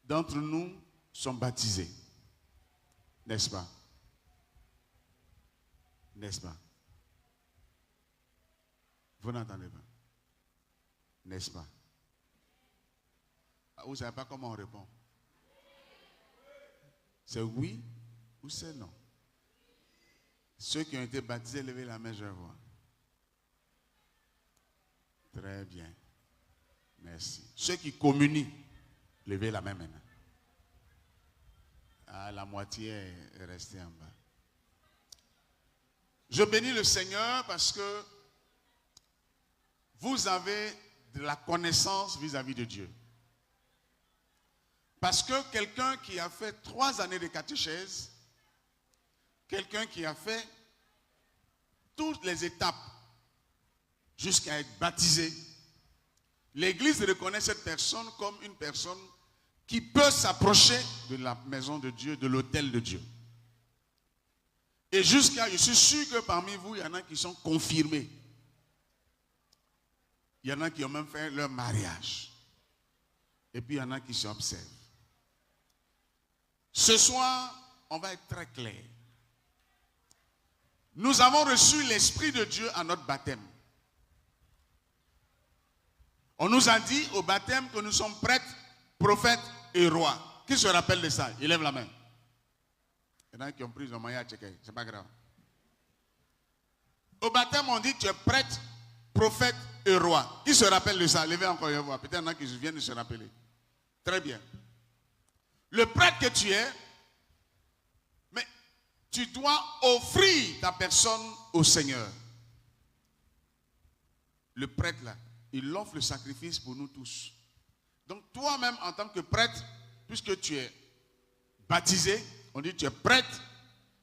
d'entre nous sont baptisés. N'est-ce pas? N'est-ce pas? Vous n'entendez pas? N'est-ce pas? Vous ne savez pas comment on répond. C'est oui ou c'est non? Ceux qui ont été baptisés, levez la main, je vois. Très bien. Merci. Ceux qui communient, levez la main maintenant. Ah, la moitié est restée en bas. Je bénis le Seigneur parce que vous avez de la connaissance vis-à-vis de Dieu. Parce que quelqu'un qui a fait 3 années de catéchèse, quelqu'un qui a fait toutes les étapes jusqu'à être baptisé, l'Église reconnaît cette personne comme une personne qui peut s'approcher de la maison de Dieu, de l'autel de Dieu. Et jusqu'à, je suis sûr que parmi vous, il y en a qui sont confirmés. Il y en a qui ont même fait leur mariage. Et puis il y en a qui s'observent. Ce soir, on va être très clair. Nous avons reçu l'Esprit de Dieu à notre baptême. On nous a dit au baptême que nous sommes prêtres, prophètes et rois. Qui se rappelle de ça? Il lève la main. Il y en a qui ont pris le moyen à checker. C'est pas grave. Au baptême, on dit que tu es prêtre, prophète et roi. Qui se rappelle de ça? Levez encore une fois. Peut-être qu'il y en a qui viennent de se rappeler. Très bien. Le prêtre que tu es, mais tu dois offrir ta personne au Seigneur. Le prêtre là, il offre le sacrifice pour nous tous. Donc toi-même en tant que prêtre, puisque tu es baptisé, on dit tu es prêtre,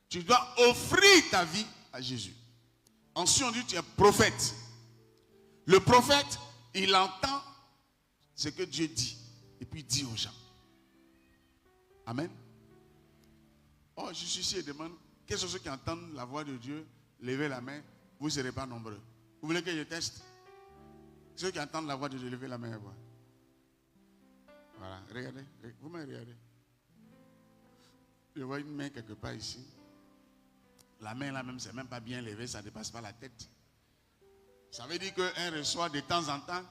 tu dois offrir ta vie à Jésus. Ensuite on dit tu es prophète. Le prophète, il entend ce que Dieu dit et puis il dit aux gens. Amen. Oh, je suis ici et demande, quels sont ceux qui entendent la voix de Dieu? Levez la main, vous ne serez pas nombreux. Vous voulez que je teste? Ceux qui entendent la voix de Dieu, levez la main et voix. Voilà, regardez, vous me regardez. Je vois une main quelque part ici. La main là même, c'est même pas bien levée, ça ne dépasse pas la tête. Ça veut dire qu'un reçoit de temps en temps,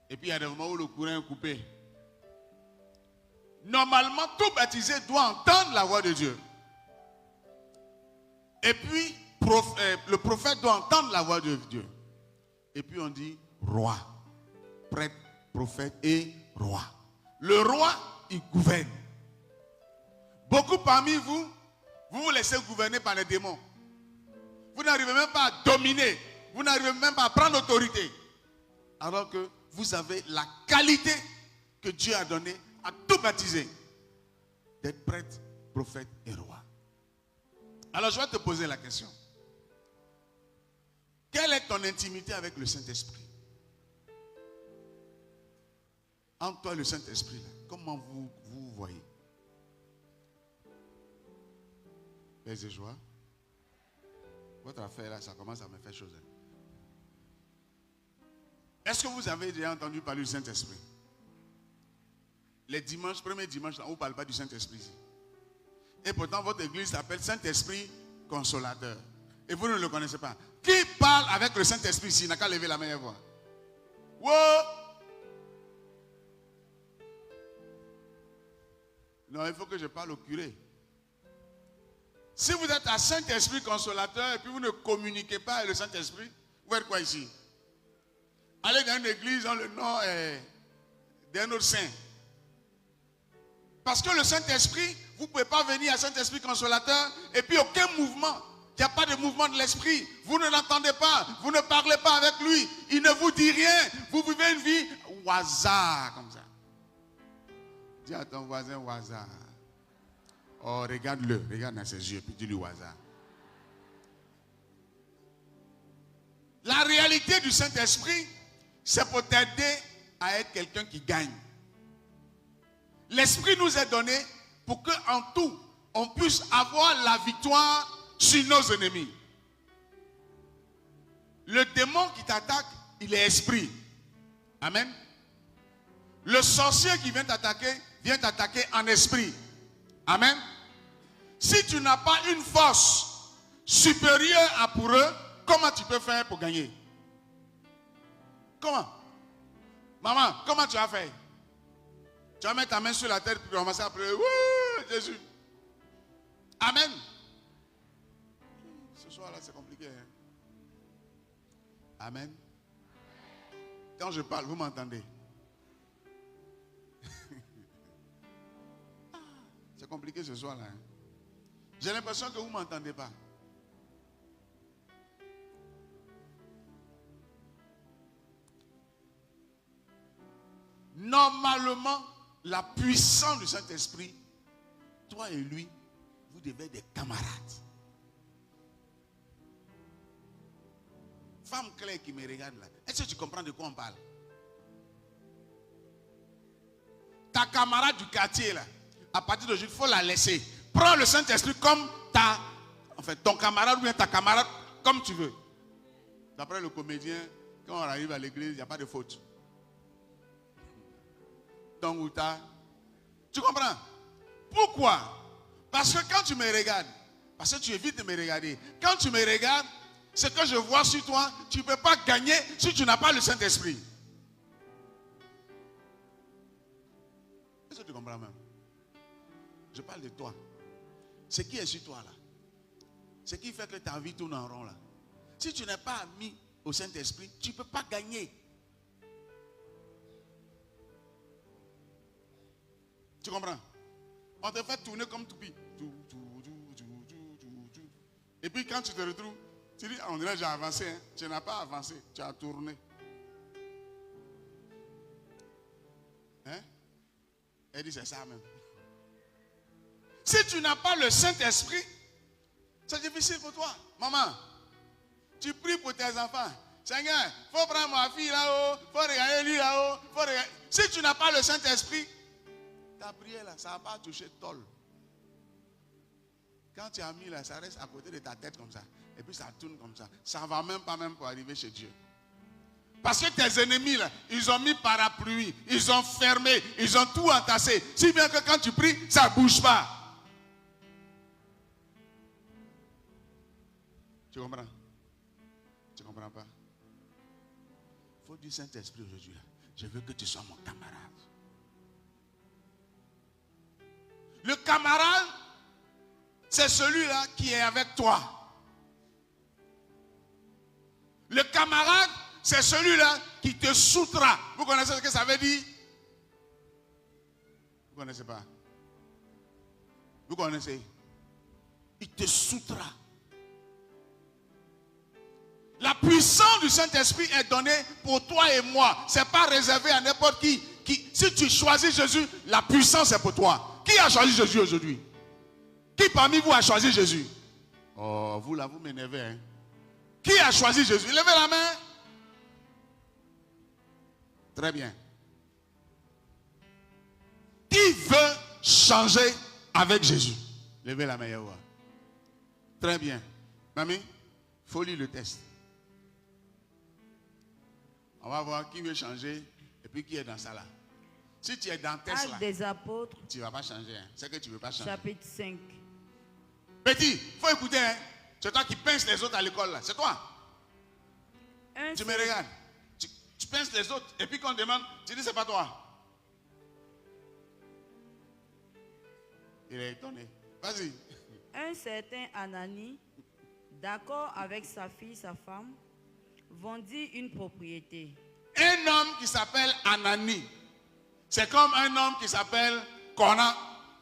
et puis il y a des moments où le courant est coupé. Normalement, tout baptisé doit entendre la voix de Dieu. Et puis, le prophète doit entendre la voix de Dieu. Et puis on dit roi, prêtre, prophète et roi. Le roi, il gouverne. Beaucoup parmi vous, vous vous laissez gouverner par les démons. Vous n'arrivez même pas à dominer. Vous n'arrivez même pas à prendre l'autorité. Alors que vous avez la qualité que Dieu a donnée à tout baptiser. D'être prêtre, prophète et roi. Alors je vais te poser la question. Quelle est ton intimité avec le Saint-Esprit? Entre toi et le Saint-Esprit, comment vous voyez? Paix et joie. Votre affaire là, ça commence à me faire chose. Est-ce que vous avez déjà entendu parler du Saint-Esprit? Les dimanches, premier dimanche, on ne parle pas du Saint-Esprit ici. Et pourtant, votre église s'appelle Saint-Esprit Consolateur. Et vous ne le connaissez pas. Qui parle avec le Saint-Esprit ici? Il n'a qu'à lever la main et voir. Wow! Non, il faut que je parle au curé. Si vous êtes à Saint-Esprit Consolateur et puis vous ne communiquez pas avec le Saint-Esprit, vous êtes quoi ici? Allez dans une église dont le nom est d'un autre saint. Parce que le Saint-Esprit, vous ne pouvez pas venir à Saint-Esprit Consolateur et puis aucun mouvement. Il n'y a pas de mouvement de l'esprit. Vous ne l'entendez pas. Vous ne parlez pas avec lui. Il ne vous dit rien. Vous vivez une vie au hasard comme ça. Dis à ton voisin au hasard. Oh, regarde-le. Regarde dans ses yeux. Puis dis-lui au hasard. La réalité du Saint-Esprit, c'est pour t'aider à être quelqu'un qui gagne. L'Esprit nous est donné pour qu'en tout, on puisse avoir la victoire sur nos ennemis. Le démon qui t'attaque, il est esprit. Amen. Le sorcier qui vient t'attaquer vient t'attaquer en esprit. Amen. Si tu n'as pas une force supérieure à pour eux, comment tu peux faire pour gagner? Comment? Maman, comment tu vas faire? Tu vas mettre ta main sur la tête pour commencer à prier. Wouh, Jésus. Amen. Ce soir-là, c'est compliqué. Hein? Amen. Quand je parle, vous m'entendez? C'est compliqué ce soir-là. Hein? J'ai l'impression que vous ne m'entendez pas. Normalement, la puissance du Saint-Esprit, toi et lui, vous devez être des camarades. Femme claire qui me regarde là, est-ce que tu comprends de quoi on parle? Ta camarade du quartier là, à partir d'aujourd'hui, il faut la laisser. Prends le Saint-Esprit comme ton camarade ou bien ta camarade, comme tu veux. D'après le comédien, quand on arrive à l'église, il n'y a pas de faute. Ton ou ta. Tu comprends? Pourquoi? Parce que quand tu me regardes, parce que tu évites de me regarder, quand tu me regardes, ce que je vois sur toi, tu ne peux pas gagner si tu n'as pas le Saint-Esprit. Est-ce que tu comprends même? Je parle de toi. Ce qui est sur toi là, ce qui fait que ta vie tourne en rond là. Si tu n'es pas mis au Saint-Esprit, tu ne peux pas gagner. Tu comprends? On te fait tourner comme toupie. Et puis quand tu te retrouves, tu dis, on dirait que j'ai avancé. Hein? Tu n'as pas avancé, tu as tourné. Hein? Elle dit, c'est ça même. Si tu n'as pas le Saint-Esprit, c'est difficile pour toi. Maman, tu pries pour tes enfants. Seigneur, il faut prendre ma fille là-haut, il faut regarder lui là-haut. Si tu n'as pas le Saint-Esprit, ta prière là, ça ne va pas toucher tol. Quand tu as mis là, ça reste à côté de ta tête comme ça. Et puis ça tourne comme ça. Ça ne va même pas pour arriver chez Dieu. Parce que tes ennemis là, ils ont mis parapluie, ils ont fermé, ils ont tout entassé. Si bien que quand tu pries, ça ne bouge pas. Tu comprends? Tu ne comprends pas? Il faut du Saint-Esprit aujourd'hui. Je veux que tu sois mon camarade. Le camarade, c'est celui-là qui est avec toi. Le camarade, c'est celui-là qui te soutient. Vous connaissez ce que ça veut dire? Vous ne connaissez pas? Vous connaissez? Il te soutient. La puissance du Saint-Esprit est donnée pour toi et moi. Ce n'est pas réservé à n'importe qui. Si tu choisis Jésus, la puissance est pour toi. Qui a choisi Jésus aujourd'hui? Qui parmi vous a choisi Jésus? Oh, vous là, vous m'énervez. Hein? Qui a choisi Jésus? Levez la main. Très bien. Qui veut changer avec Jésus? Levez la main, Yahweh. Très bien. Mamie, il faut lire le test. On va voir qui veut changer et puis qui est dans ça là. Si tu es dans test là, des apôtres, tu ne vas pas changer. Hein. C'est que tu ne veux pas changer. Chapitre 5. Petit, il faut écouter. Hein. C'est toi qui pinces les autres à l'école là. C'est toi. Tu me regardes. Tu pinces les autres. Et puis quand on demande, tu dis c'est pas toi. Il est étonné. Vas-y. Un certain Anani, d'accord avec sa fille, sa femme, vendit une propriété. Un homme qui s'appelle Anani, c'est comme un homme qui s'appelle Kona,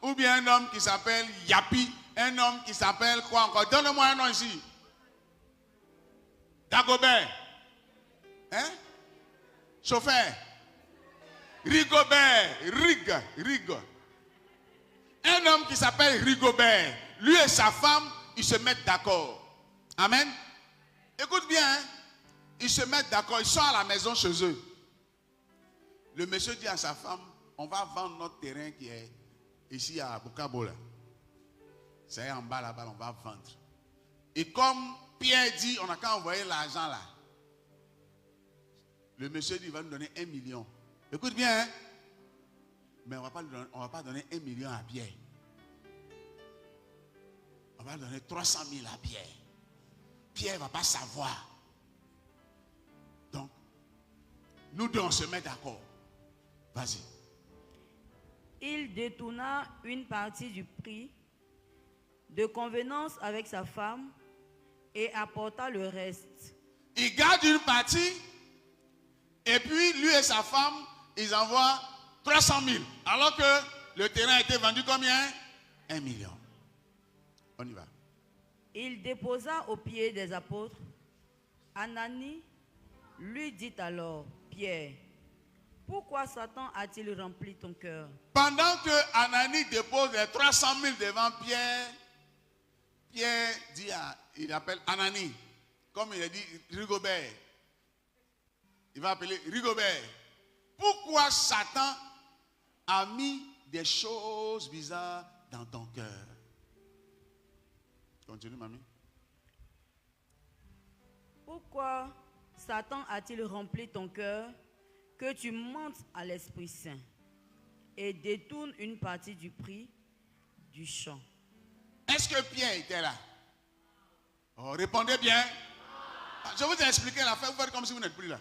ou bien un homme qui s'appelle Yapi, un homme qui s'appelle quoi encore? Donne-moi un nom ici. Dagobert. Hein? Chauffeur. Rigobert. Rigo. Un homme qui s'appelle Rigobert. Lui et sa femme, ils se mettent d'accord. Amen. Écoute bien, hein? Ils se mettent d'accord, ils sont à la maison chez eux. Le monsieur dit à sa femme, on va vendre notre terrain qui est ici à Bukabo. C'est en bas là-bas, on va vendre. Et comme Pierre dit, on n'a qu'à envoyer l'argent là. Le monsieur dit, il va nous donner 1 million. Écoute bien, hein? Mais on ne va pas donner 1 million à Pierre. On va donner 300 000 à Pierre. Pierre ne va pas savoir. Donc, nous deux, on se met d'accord. Vas-y. Il détourna une partie du prix de convenance avec sa femme et apporta le reste. Il garde une partie et puis lui et sa femme, ils envoient 300 000. Alors que le terrain a été vendu combien? 1 million. On y va. Il déposa aux pieds des apôtres. Ananie lui dit alors, Pierre, pourquoi Satan a-t-il rempli ton cœur? Pendant que Ananie dépose les 300 000 devant Pierre, Pierre dit il appelle Ananie, comme il a dit Rigobert. Il va appeler Rigobert. Pourquoi Satan a mis des choses bizarres dans ton cœur? Continue, mamie. Pourquoi Satan a-t-il rempli ton cœur que tu mentes à l'Esprit Saint et détournes une partie du prix du champ? Est-ce que Pierre était là? Oh, répondez bien. Je vous ai expliqué l'affaire, vous faites comme si vous n'êtes plus là.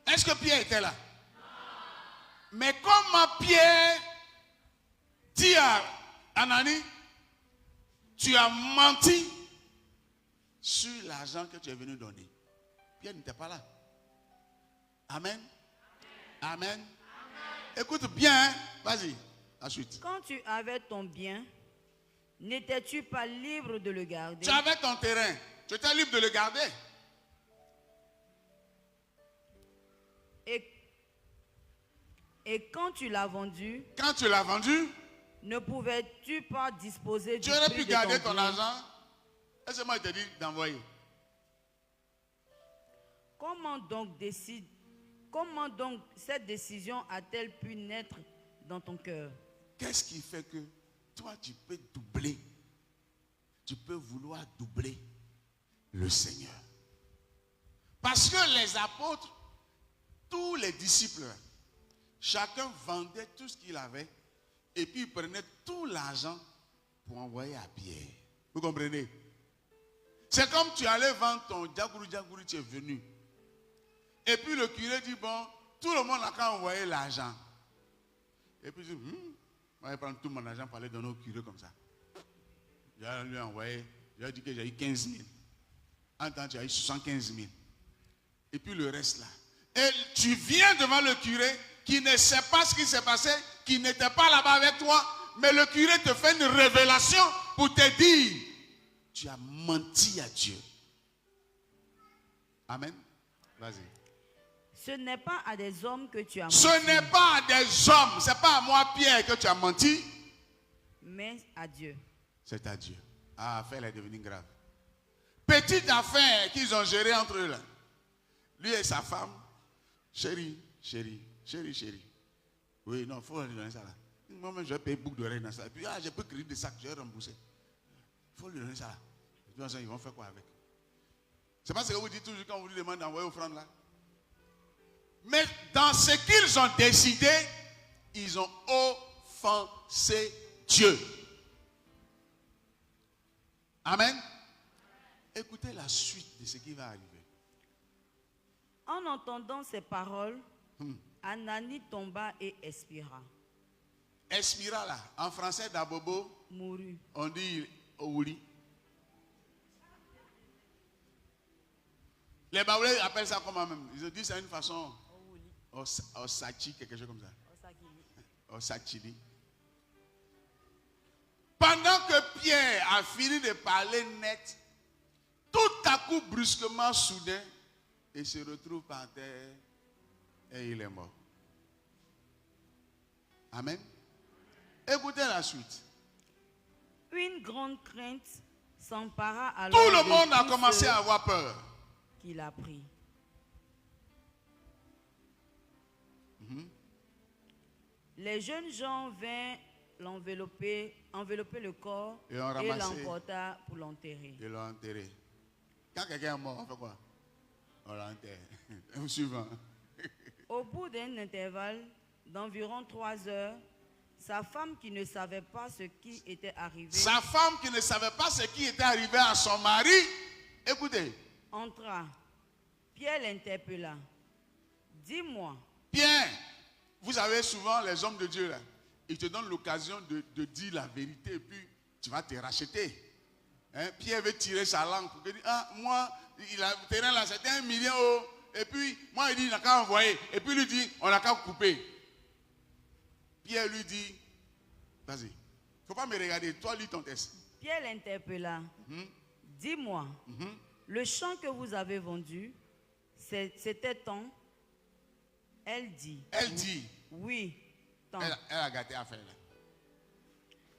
Est-ce que Pierre était là? Mais comment Pierre dit à Ananie, tu as menti sur l'argent que tu es venu donner? Pierre n'était pas là. Amen. Amen. Amen. Écoute bien, vas-y, la suite. Quand tu avais ton bien, n'étais-tu pas libre de le garder? Tu avais ton terrain, tu étais libre de le garder. Et quand tu l'as vendu, ne pouvais-tu pas disposer du tu aurais prix pu de garder ton ton bien? argent? Est-ce que moi je te dis d'envoyer? Comment donc cette décision a-t-elle pu naître dans ton cœur? Qu'est-ce qui fait que toi tu peux doubler? Tu peux vouloir doubler le Seigneur. Parce que les apôtres, tous les disciples, chacun vendait tout ce qu'il avait et puis il prenait tout l'argent pour envoyer à Pierre. Vous comprenez? C'est comme tu allais vendre ton djagourou, tu es venu. Et puis le curé dit, bon, tout le monde n'a qu'à envoyer l'argent. Et puis il dit, on va prendre tout mon argent pour aller donner au curé comme ça. Je lui ai envoyé, je lui ai dit que j'ai eu 15 000. En temps, tu as eu 75 000. Et puis le reste là. Et tu viens devant le curé qui ne sait pas ce qui s'est passé, qui n'était pas là-bas avec toi, mais le curé te fait une révélation pour te dire, tu as menti à Dieu. Amen. Vas-y. Ce n'est pas à des hommes que tu as menti. Ce n'est pas à des hommes, ce n'est pas à moi Pierre que tu as menti. Mais à Dieu. C'est à Dieu. Ah, l'affaire est devenue grave. Petite affaire qu'ils ont gérée entre eux là. Lui et sa femme, chérie. Oui, non, il faut lui donner ça là. Moi-même, je vais payer beaucoup d'oreilles dans ça. Et puis, j'ai peu crédit de sac, je vais rembourser. Il faut lui donner ça là. Et puis, ils vont faire quoi avec? C'est pas ce que vous dites toujours quand on vous demande d'envoyer offrande là. Mais dans ce qu'ils ont décidé, ils ont offensé Dieu. Amen. Écoutez la suite de ce qui va arriver. En entendant ces paroles, Ananie tomba et expira. Expira là, en français d'Abobo, Mourut. on dit Ouli. Les Baoulés appellent ça comment même? Ils ont dit c'est une façon Osachi, quelque chose comme ça. Osachili. Pendant que Pierre a fini de parler net, tout à coup, brusquement, soudain, il se retrouve par terre et il est mort. Amen. Écoutez la suite. Une grande crainte s'empara alors Tout le de monde a tous commencé ceux à avoir peur. qu'il a pris. Les jeunes gens vinrent envelopper le corps Et on et ramassait. l'emporta pour l'enterrer. Ils l'ont enterré. Quand quelqu'un est mort, on fait quoi? On l'enterre. Suivant. Au bout d'un intervalle d'environ 3 heures, sa femme qui ne savait pas ce qui était arrivé Sa femme qui ne savait pas ce qui était arrivé à son mari, écoutez, entra. Pierre l'interpella. Dis-moi, Pierre, vous savez souvent les hommes de Dieu là, ils te donnent l'occasion de dire la vérité et puis tu vas te racheter. Hein? Pierre veut tirer sa langue pour dire, ah moi, il a le terrain là, c'était 1 million, oh. Et puis moi il dit, il n'a qu'à envoyer. Et puis lui dit, on n'a qu'à couper. Pierre lui dit, vas-y, il ne faut pas me regarder, toi lis ton texte. Pierre l'interpella. Dis-moi, le champ que vous avez vendu, c'était tant? Elle dit. Elle dit, Oui, tant. elle a gâté à faire là.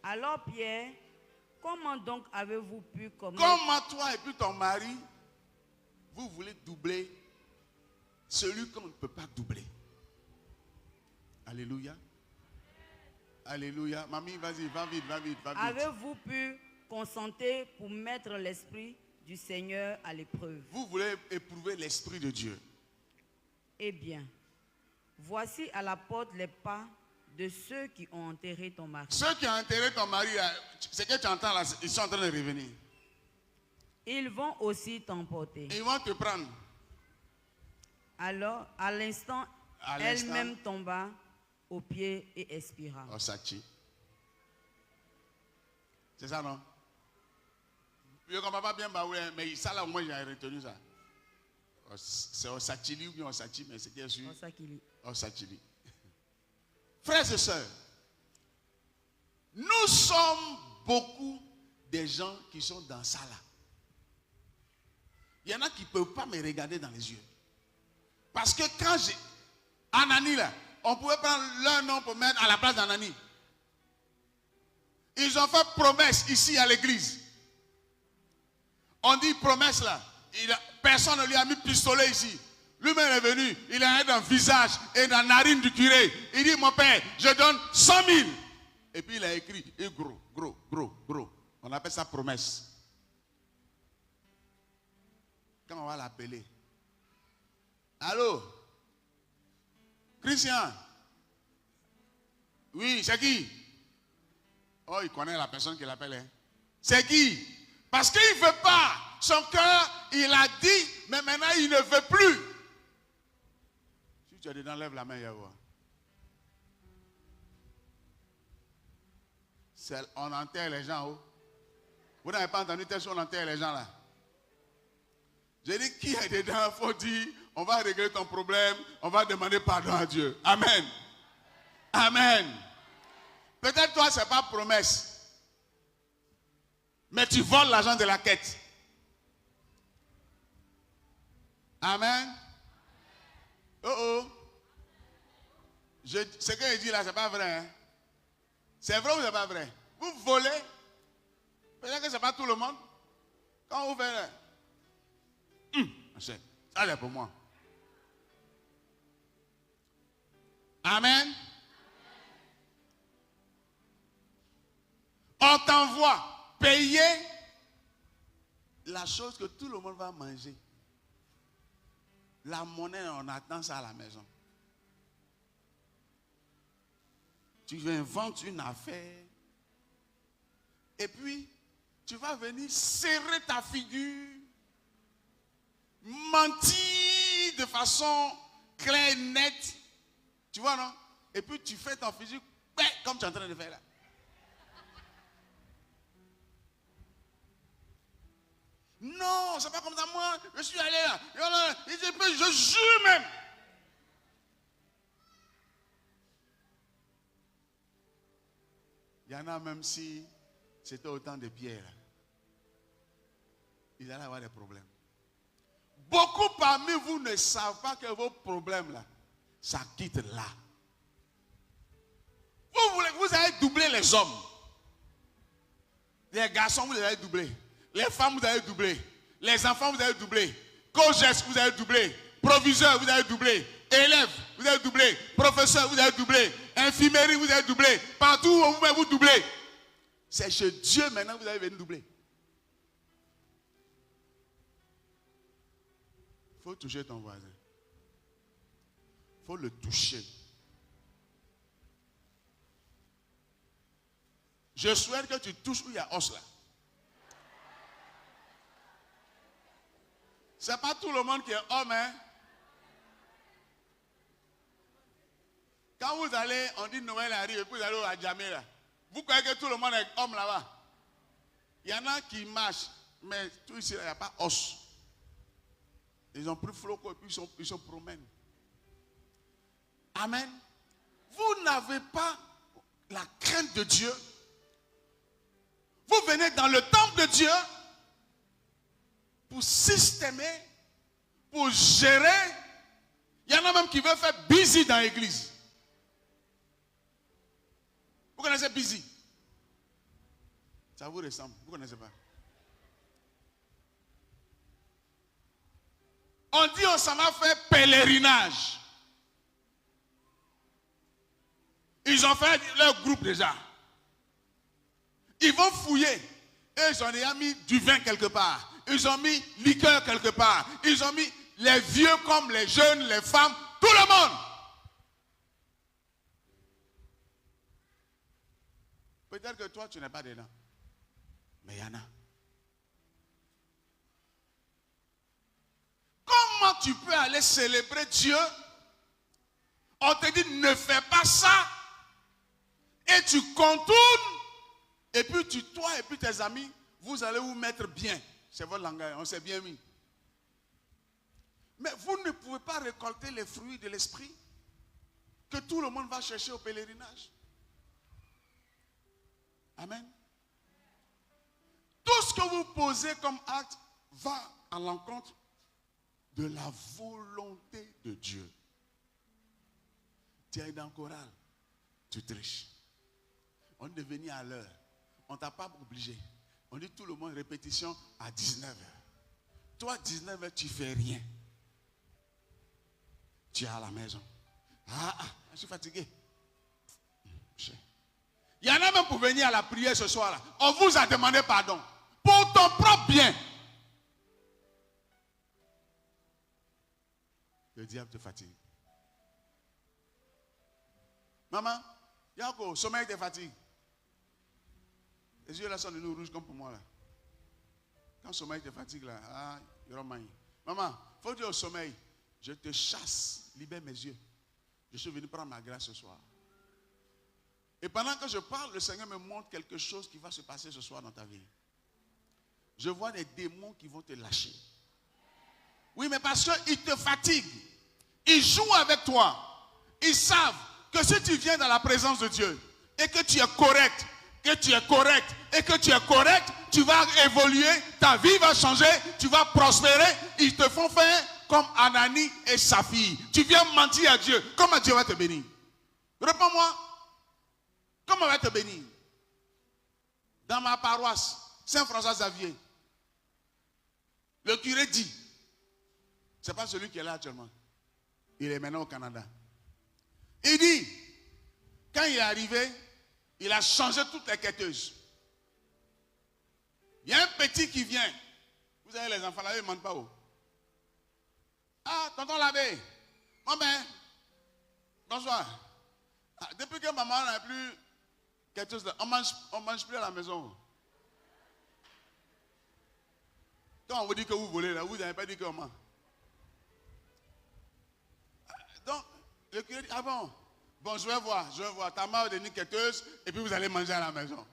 Alors Pierre, comment donc avez-vous pu commettre? Comment toi et puis ton mari, vous voulez doubler celui qu'on ne peut pas doubler? Alléluia. Alléluia. Mamie, vas-y, va vite, va vite, va vite. Avez-vous pu consentir pour mettre l'esprit du Seigneur à l'épreuve? Vous voulez éprouver l'esprit de Dieu. Eh bien, voici à la porte les pas de ceux qui ont enterré ton mari. Ceux qui ont enterré ton mari, ce que tu entends là, ils sont en train de revenir. Ils vont aussi t'emporter. Ils vont te prendre. Alors, à l'instant, elle-même tomba aux pieds et expira. Osachi. C'est ça, non? Je ne comprends pas bien, mais ça là, au moins, j'ai retenu ça. C'est Osachili ou bien Osachi, mais c'est bien sûr. Osachili. Frères et sœurs, nous sommes beaucoup des gens qui sont dans ça là. Il y en a qui ne peuvent pas me regarder dans les yeux. Parce que quand j'ai Anani là, on pouvait prendre leur nom pour mettre à la place d'Anani. Ils ont fait promesse ici à l'église. On dit promesse là. Personne ne lui a mis pistolet ici. Lui-même est venu. Il a dans le visage et dans la narine du curé. Il dit, mon père, je donne 100 000. Et puis il a écrit, et gros, gros, gros, gros. On appelle ça promesse. Quand on va l'appeler. Allô? Christian? Oui, c'est qui? Oh, il connaît la personne qui l'appelle. Hein? C'est qui? Parce qu'il ne veut pas. Son cœur, il a dit, mais maintenant il ne veut plus. Si tu es dedans, lève la main, Yahweh. On enterre les gens. Oh. Vous n'avez pas entendu tel on enterre les gens là. J'ai dit, qui est dedans? Il faut dire, on va régler ton problème, on va demander pardon à Dieu. Amen. Amen. Peut-être toi, ce n'est pas promesse. Mais tu voles l'argent de la quête. Amen. Oh oh. Ce que je dis là, ce n'est pas vrai. Hein? C'est vrai ou ce n'est pas vrai? Vous volez. Peut-être que ce n'est pas tout le monde. Quand vous faites ça c'est pour moi. Amen. On t'envoie payer la chose que tout le monde va manger. La monnaie, on attend ça à la maison. Tu inventes une affaire. Et puis, tu vas venir serrer ta figure. Mentir de façon claire, nette. Tu vois, non? Et puis, tu fais ton physique comme tu es en train de faire là. Non, c'est pas comme ça. Moi, je suis allé là. Je jure même. Il y en a même si c'était autant de pierres. Ils allaient avoir des problèmes. Beaucoup parmi vous ne savent pas que vos problèmes là, ça quitte là. Vous allez doubler les hommes. Les garçons, vous allez doubler. Les femmes, vous allez doubler. Les enfants, vous allez doubler. Co-gestes, vous allez doubler. Proviseurs, vous allez doubler. Élèves, vous allez doubler. Professeurs, vous allez doubler. Infirmerie, vous allez doubler. Partout où vous pouvez vous doubler. C'est chez Dieu maintenant que vous allez venir doubler. Il faut toucher ton voisin. Il faut le toucher. Je souhaite que tu touches où il y a os là. C'est pas tout le monde qui est homme, hein. Quand vous allez, on dit Noël arrive et puis vous allez à Djamé là. Vous croyez que tout le monde est homme là-bas? Il y en a qui marchent, mais tout ici, il n'y a pas os. Ils ont pris floco et puis ils se promènent. Amen. Vous n'avez pas la crainte de Dieu. Vous venez dans le temple de Dieu pour systémer, pour gérer. Il y en a même qui veulent faire busy dans l'église. Vous connaissez busy? Ça vous ressemble, vous ne connaissez pas. On dit on s'en va faire pèlerinage. Ils ont fait leur groupe déjà. Ils vont fouiller. Et ils ont déjà mis du vin quelque part. Ils ont mis liqueur quelque part. Ils ont mis les vieux comme les jeunes, les femmes, tout le monde. Peut-être que toi, tu n'es pas dedans. Mais il y en a. Comment tu peux aller célébrer Dieu? On te dit ne fais pas ça. Et tu contournes. Et puis toi et puis tes amis, vous allez vous mettre bien. C'est votre langage, on s'est bien mis. Mais vous ne pouvez pas récolter les fruits de l'esprit que tout le monde va chercher au pèlerinage. Amen. Tout ce que vous posez comme acte va à l'encontre de la volonté de Dieu. Tu es dans le choral, tu triches. On est venu à l'heure. On ne t'a pas obligé. On dit tout le monde répétition à 19h. Toi, 19h, tu ne fais rien. Tu es à la maison. Je suis fatigué. Il y en a même pour venir à la prière ce soir-là. On vous a demandé pardon. Pour ton propre bien. Le diable te fatigue. Maman, Yako, sommeil te fatigue. Les yeux là sont de nous rouges comme pour moi là. Quand le sommeil te fatigue là, il y aura maille. Maman, faut dire au sommeil, je te chasse, libère mes yeux. Je suis venu prendre ma grâce ce soir. Et pendant que je parle, le Seigneur me montre quelque chose qui va se passer ce soir dans ta vie. Je vois des démons qui vont te lâcher. Oui, mais parce qu'ils te fatiguent. Ils jouent avec toi. Ils savent que si tu viens dans la présence de Dieu et que tu es correct, et que tu es correct, tu vas évoluer, ta vie va changer, tu vas prospérer. Ils te font faire comme Anani et sa fille. Tu viens mentir à Dieu. Comment Dieu va te bénir? Réponds-moi. Comment va te bénir? Dans ma paroisse, Saint-François-Xavier, le curé dit, c'est pas celui qui est là actuellement. Il est maintenant au Canada. Il dit, quand il est arrivé, il a changé toutes les quêteuses. Il y a un petit qui vient. Vous savez, les enfants là, ils ne mentent pas où. Tonton l'abbé. Mon ben, bonsoir. Depuis que maman n'a plus quêteuse, on mange plus à la maison. Quand on vous dit que vous volez là, vous n'avez pas dit comment. Donc, le curé dit, bon, je vais voir. Ta mère est une quêteuse et puis vous allez manger à la maison.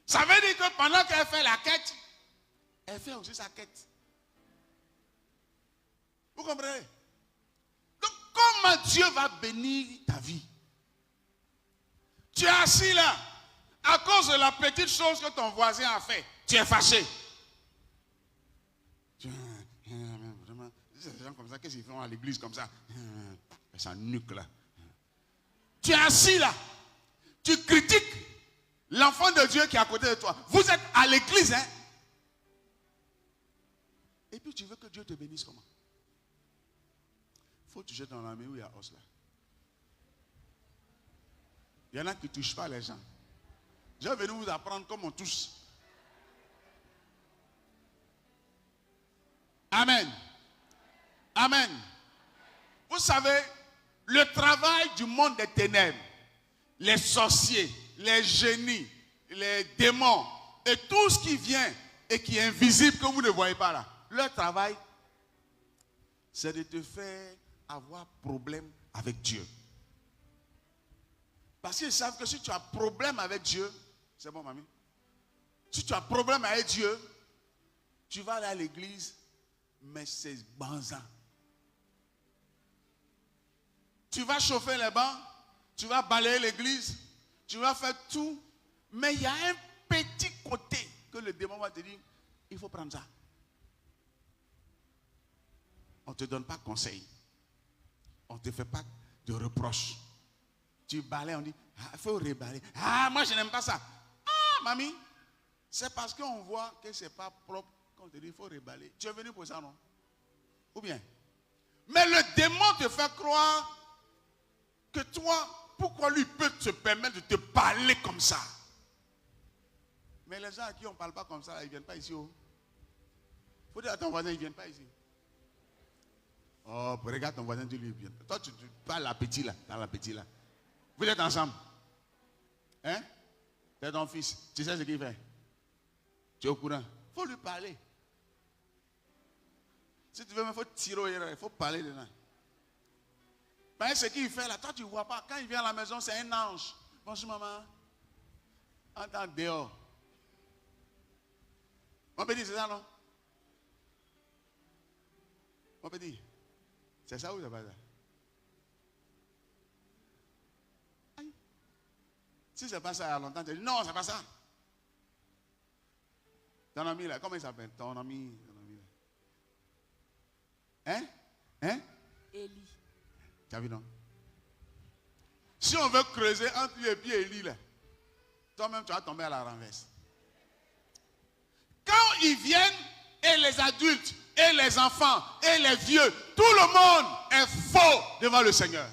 Ça veut dire que pendant qu'elle fait la quête, elle fait aussi sa quête. Vous comprenez? Donc, comment Dieu va bénir ta vie? Tu es assis là, à cause de la petite chose que ton voisin a fait, tu es fâché. C'est des gens comme ça, qu'est-ce qu'ils font à l'église comme ça? Ça nuque là. Tu es assis là. Tu critiques l'enfant de Dieu qui est à côté de toi. Vous êtes à l'église, hein? Et puis tu veux que Dieu te bénisse comment? Il faut toucher dans la main où il y a os là. Il y en a qui ne touchent pas les gens. Je vais venir vous apprendre comment on touche. Amen. Amen. Vous savez, le travail du monde des ténèbres, les sorciers, les génies, les démons et tout ce qui vient et qui est invisible que vous ne voyez pas là. Leur travail, c'est de te faire avoir problème avec Dieu. Parce qu'ils savent que si tu as problème avec Dieu, c'est bon, mamie. Si tu as problème avec Dieu, tu vas aller à l'église, mais c'est banzan. Tu vas chauffer les bancs, tu vas balayer l'église, tu vas faire tout, mais il y a un petit côté que le démon va te dire, il faut prendre ça. On ne te donne pas conseil. On ne te fait pas de reproches. Tu balayes, on dit, il faut rebalayer. Ah, moi je n'aime pas ça. Ah, mamie, c'est parce qu'on voit que ce n'est pas propre qu'on te dit, il faut rebalayer. Tu es venu pour ça, non? Ou bien? Mais le démon te fait croire que toi, pourquoi lui peut se permettre de te parler comme ça? Mais les gens à qui on ne parle pas comme ça, ils ne viennent pas ici. Il faut dire à ton voisin, ils ne viennent pas ici. Oh, regarde ton voisin, tu lui viens. Toi, tu parles l'appétit là, dans l'appétit là. Vous êtes ensemble. Hein? C'est ton fils. Tu sais ce qu'il fait? Tu es au courant? Il faut lui parler. Si tu veux, il faut tirer, il faut parler dedans. Mais ce qu'il fait là, toi tu ne vois pas. Quand il vient à la maison, c'est un ange. Bonjour maman. Entends dehors. Mon petit, c'est ça non? Mon petit, c'est ça ou c'est pas ça? Aïe. Si c'est pas ça, il y a longtemps, tu dis non, c'est pas ça. Ton ami là, comment il s'appelle? Ton ami là. Hein? Hein? Élie. Tu as vu non? Si on veut creuser entre lui et puis Élie là, toi-même tu vas tomber à la renverse. Quand ils viennent, et les adultes, et les enfants, et les vieux, tout le monde est faux devant le Seigneur.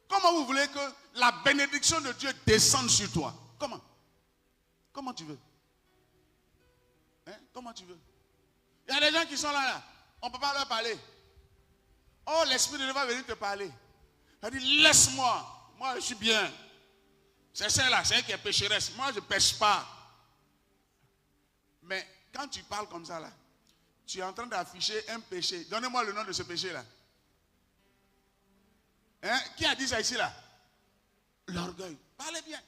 Comment vous voulez que la bénédiction de Dieu descende sur toi? Comment? Comment tu veux? Hein? Comment tu veux? Il y a des gens qui sont là, on ne peut pas leur parler. Oh, l'Esprit de Dieu va venir te parler. Il dit, laisse-moi, moi je suis bien. C'est celle-là, c'est elle qui est pécheresse. Moi je ne pêche pas. Mais quand tu parles comme ça là, tu es en train d'afficher un péché. Donnez-moi le nom de ce péché là. Hein? Qui a dit ça ici là? L'orgueil. Parlez bien.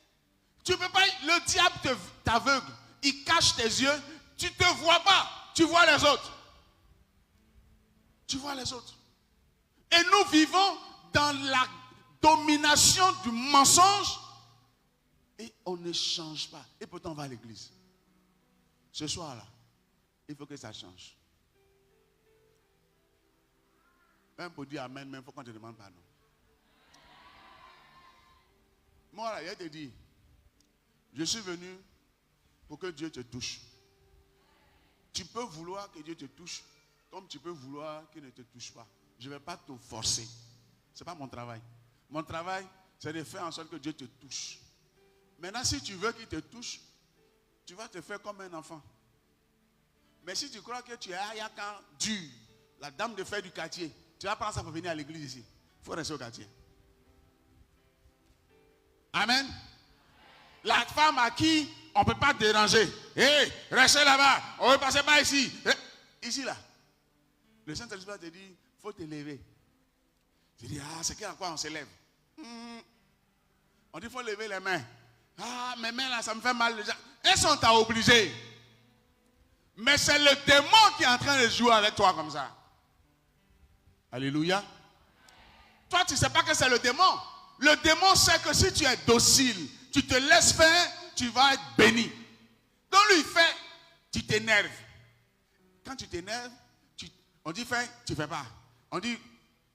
Tu ne peux pas, le diable t'aveugle. Il cache tes yeux. Tu ne te vois pas. Tu vois les autres. Tu vois les autres. Et nous vivons dans la domination du mensonge. Et on ne change pas. Et pourtant on va à l'église. Ce soir là, il faut que ça change. Même pour dire amen, même il faut qu'on te demande pardon. Moi là, il te dit, je suis venu pour que Dieu te touche. Tu peux vouloir que Dieu te touche, comme tu peux vouloir qu'il ne te touche pas. Je ne vais pas te forcer. Ce n'est pas mon travail. Mon travail, c'est de faire en sorte que Dieu te touche. Maintenant, si tu veux qu'il te touche, tu vas te faire comme un enfant. Mais si tu crois que tu es Ayakan dur, la dame de fer du quartier, tu vas prendre ça pour venir à l'église ici. Il faut rester au quartier. Amen. La femme à qui on ne peut pas déranger. Hé, restez là-bas. On ne passe pas ici. Ici, là. Le Saint-Esprit te dit, il faut te lever. Tu dis, ah, c'est à quoi on se lève? On dit, il faut lever les mains. Ah, mes mains là, ça me fait mal déjà. Elles sont à obliger. Mais c'est le démon qui est en train de jouer avec toi comme ça. Alléluia. Toi, tu ne sais pas que c'est le démon. Le démon sait que si tu es docile, tu te laisses faire, tu vas être béni. Donc lui, il fait, tu t'énerves. Quand tu t'énerves, on dit fais, tu ne fais pas. On dit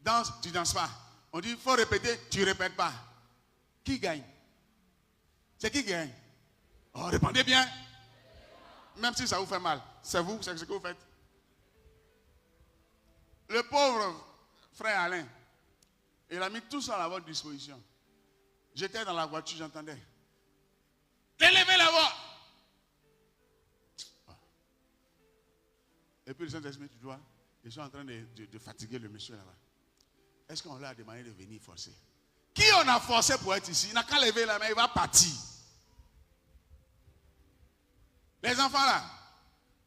danse, tu ne danses pas. On dit il faut répéter, tu ne répètes pas. Qui gagne? C'est qui gagne? Oh, répondez bien. Même si ça vous fait mal. C'est vous, c'est ce que vous faites. Le pauvre frère Alain, il a mis tout ça à votre disposition. J'étais dans la voiture, j'entendais. Élevez la voix. Et puis le Saint-Esprit, tu vois, ils sont en train de fatiguer le monsieur là-bas. Est-ce qu'on leur a demandé de venir forcer? Qui on a forcé pour être ici? Il n'a qu'à lever la main, il va partir. Les enfants là,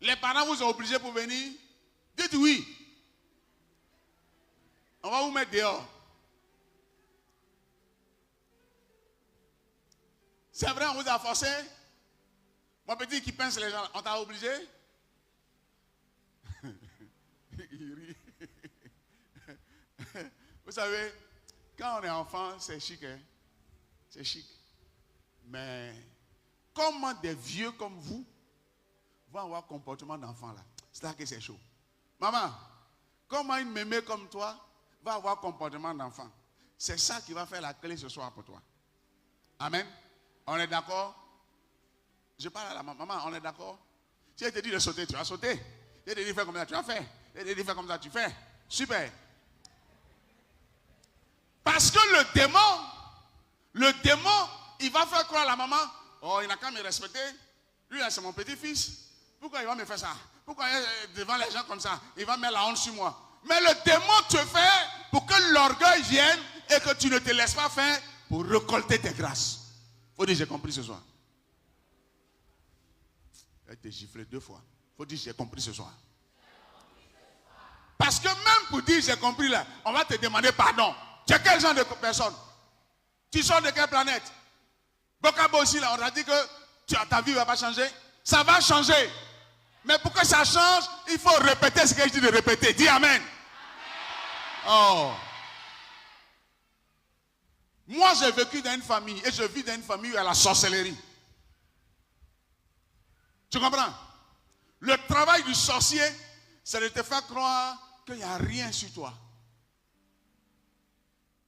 les parents vous ont obligés pour venir. Dites oui. On va vous mettre dehors. C'est vrai, on vous a forcé. Mon petit qui pince les gens, on t'a obligé? Il rit. Vous savez, quand on est enfant, c'est chic, hein? C'est chic. Mais comment des vieux comme vous vont avoir comportement d'enfant là? C'est là que c'est chaud. Maman, comment une mémé comme toi va avoir comportement d'enfant? C'est ça qui va faire la clé ce soir pour toi. Amen. On est d'accord? Je parle à la maman. Maman, on est d'accord? Si elle te dit de sauter, tu vas sauter. Si elle te dit de faire comme ça, tu vas faire. Si elle te dit de faire comme ça, tu fais. Super. Parce que le démon, il va faire croire à la maman, oh, il n'a qu'à me respecter. Lui, c'est mon petit-fils. Pourquoi il va me faire ça? Pourquoi devant les gens comme ça, il va mettre la honte sur moi? Mais le démon te fait pour que l'orgueil vienne et que tu ne te laisses pas faire pour récolter tes grâces. Faut dire j'ai compris ce soir. Elle t'a giflé 2 fois. Faut dire j'ai compris ce soir. Parce que même pour dire j'ai compris là, on va te demander pardon. Tu es quel genre de personne? Tu sors de quelle planète? Bokabo aussi là, on a dit que ta vie ne va pas changer. Ça va changer. Mais pour que ça change, il faut répéter ce que je dis de répéter. Dis amen. Oh. Moi, j'ai vécu dans une famille et je vis dans une famille où il y a la sorcellerie. Tu comprends? Le travail du sorcier, c'est de te faire croire qu'il n'y a rien sur toi.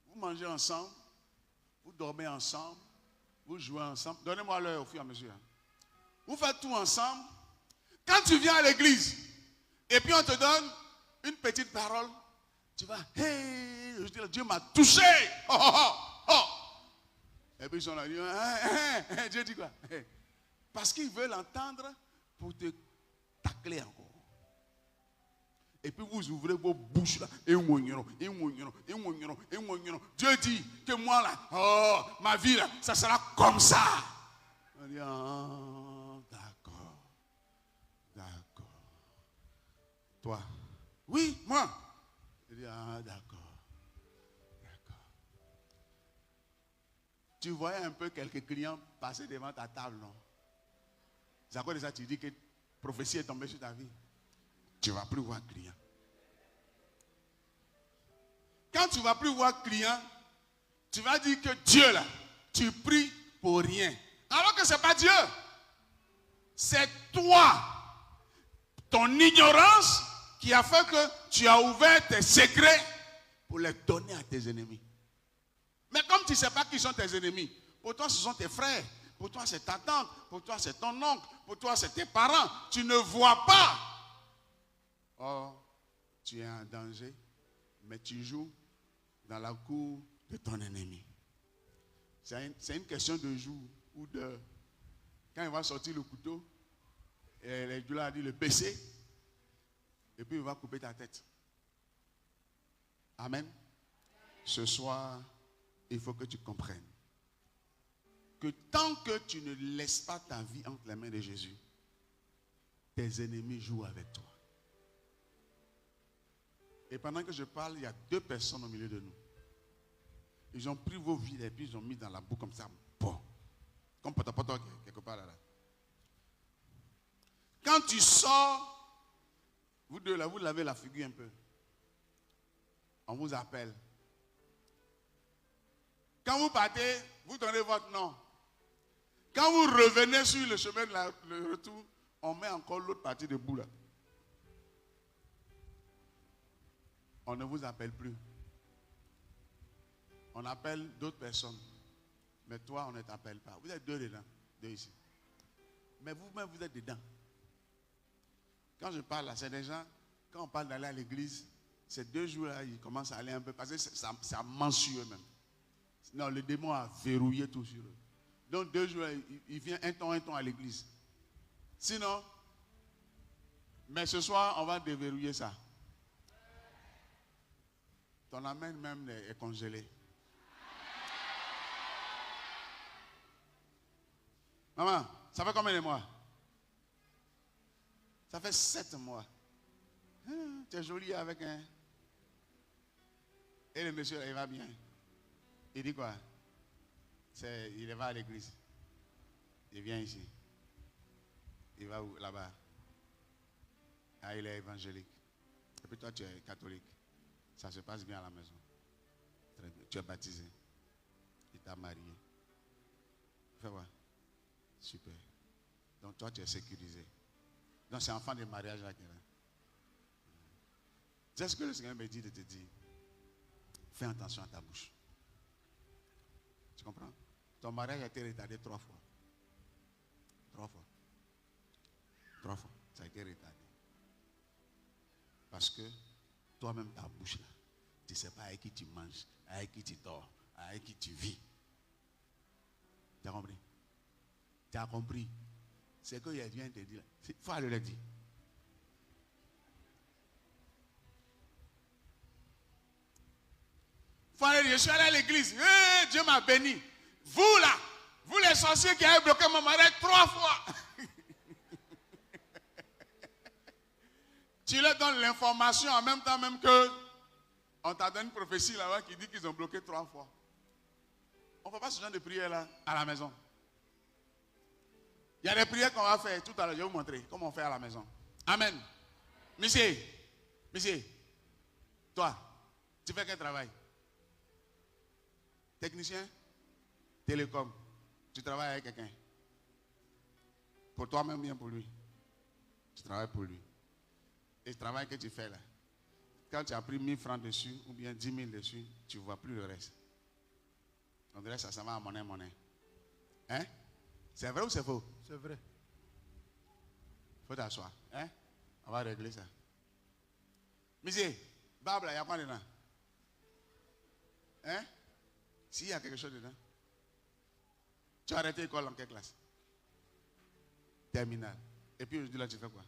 Vous mangez ensemble, vous dormez ensemble, vous jouez ensemble. Donnez-moi l'heure au fur et à mesure. Vous faites tout ensemble. Quand tu viens à l'église, et puis on te donne une petite parole, tu vas, hey, je dis, Dieu m'a touché. Oh, oh, oh, oh. Et puis ils sont là, Dieu dit quoi? Parce qu'ils veulent entendre pour te tacler encore. Et puis vous ouvrez vos bouches là. Dieu dit que moi là, oh, ma vie là, ça sera comme ça. On dit, oh, d'accord. D'accord. Toi? Oui, moi. Je dis, ah, d'accord. D'accord. Tu voyais un peu quelques clients passer devant ta table, non? C'est à quoi de ça tu dis que prophétie est tombée sur ta vie? Tu ne vas plus voir client. Quand tu ne vas plus voir client, tu vas dire que Dieu là, tu pries pour rien. Alors que ce n'est pas Dieu. C'est toi, ton ignorance qui a fait que tu as ouvert tes secrets pour les donner à tes ennemis. Mais comme tu ne sais pas qui sont tes ennemis, pour toi ce sont tes frères, pour toi c'est ta tante, pour toi c'est ton oncle, pour toi c'est tes parents, tu ne vois pas. Or, tu es en danger, mais tu joues dans la cour de ton ennemi. C'est une question de jour ou d'heure. Quand il va sortir le couteau, et le Dieu a dit le baisser, et puis il va couper ta tête. Amen. Ce soir, il faut que tu comprennes que tant que tu ne laisses pas ta vie entre les mains de Jésus, tes ennemis jouent avec toi. Et pendant que je parle, il y a 2 personnes au milieu de nous. Ils ont pris vos vies et puis ils ont mis dans la boue comme ça. Bon. Comme potopoto quelque part là. Quand tu sors, vous deux là, vous lavez la figure un peu. On vous appelle. Quand vous partez, vous donnez votre nom. Quand vous revenez sur le chemin de le retour, on met encore l'autre partie debout là. On ne vous appelle plus. On appelle d'autres personnes. Mais toi, on ne t'appelle pas. Vous êtes 2 dedans. 2 ici. Mais vous-même, vous êtes dedans. Quand je parle là, c'est des gens, quand on parle d'aller à l'église, ces 2 jours-là, ils commencent à aller un peu, parce que ça ment sur eux-mêmes. Non, le démon a verrouillé tout sur eux. Donc 2 jours, il vient un temps à l'église. Sinon, mais ce soir, on va déverrouiller ça. Ton amen même est congelé. Maman, ça fait combien de mois? Ça fait 7 mois. Tu es jolie avec un... Et le monsieur, il va bien. Il dit quoi? Il va à l'église. Il vient ici. Il va où? Là-bas. Ah, il est évangélique. Et puis toi, tu es catholique. Ça se passe bien à la maison. Très bien. Tu es baptisé. Il t'a marié. Fais voir. Super. Donc toi, tu es sécurisé. Donc c'est enfant de mariage là qui est là. C'est ce que le Seigneur me dit de te dire. Fais attention à ta bouche. Tu comprends? Ton mariage a été retardé 3 fois. 3 fois. 3 fois. Ça a été retardé. Parce que toi-même, ta bouche là, tu ne sais pas avec qui tu manges, avec qui tu dors, avec qui tu vis. Tu as compris? Tu as compris? C'est qu'il vient te dire. Il faut aller le dire. Il faut aller dire, je suis allé à l'église. Dieu m'a béni. Vous là, vous les sorciers qui avez bloqué mon mariage 3 fois. Tu leur donnes l'information en même temps même que on t'a donné une prophétie là-bas qui dit qu'ils ont bloqué 3 fois. On ne fait pas ce genre de prière là à la maison. Il y a des prières qu'on va faire tout à l'heure. Je vais vous montrer comment on fait à la maison. Amen. Monsieur, toi, tu fais quel travail? Technicien? Télécom. Tu travailles avec quelqu'un? Pour toi-même, bien pour lui. Tu travailles pour lui. Et le travail que tu fais là, quand tu as pris 1000 francs dessus, ou bien 10 000 dessus, tu ne vois plus le reste. On dirait ça va à monnaie. Hein? C'est vrai ou c'est faux? C'est vrai. Il faut t'asseoir. Hein? On va régler ça. Monsieur, Bible, il y a quoi dedans? Hein? S'il y a quelque chose dedans. Tu as arrêté l'école en quelle classe? Terminale. Et puis aujourd'hui là, tu fais quoi?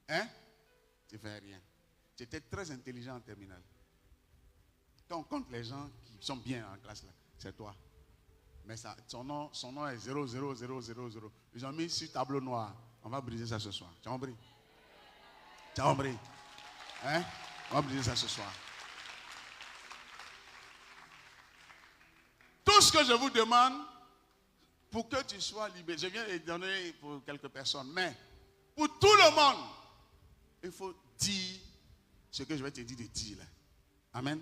Hein? Tu ne fais rien. Tu étais très intelligent en terminale. Quand on compte les gens qui sont bien en classe là, c'est toi. Mais ça, son nom est 00000. Ils ont mis sur tableau noir. On va briser ça ce soir. Tu as compris? Tu as compris? Hein? On va briser ça ce soir. Tout ce que je vous demande, pour que tu sois libéré, je viens de donner pour quelques personnes, mais pour tout le monde, il faut dire ce que je vais te dire de dire là. Amen.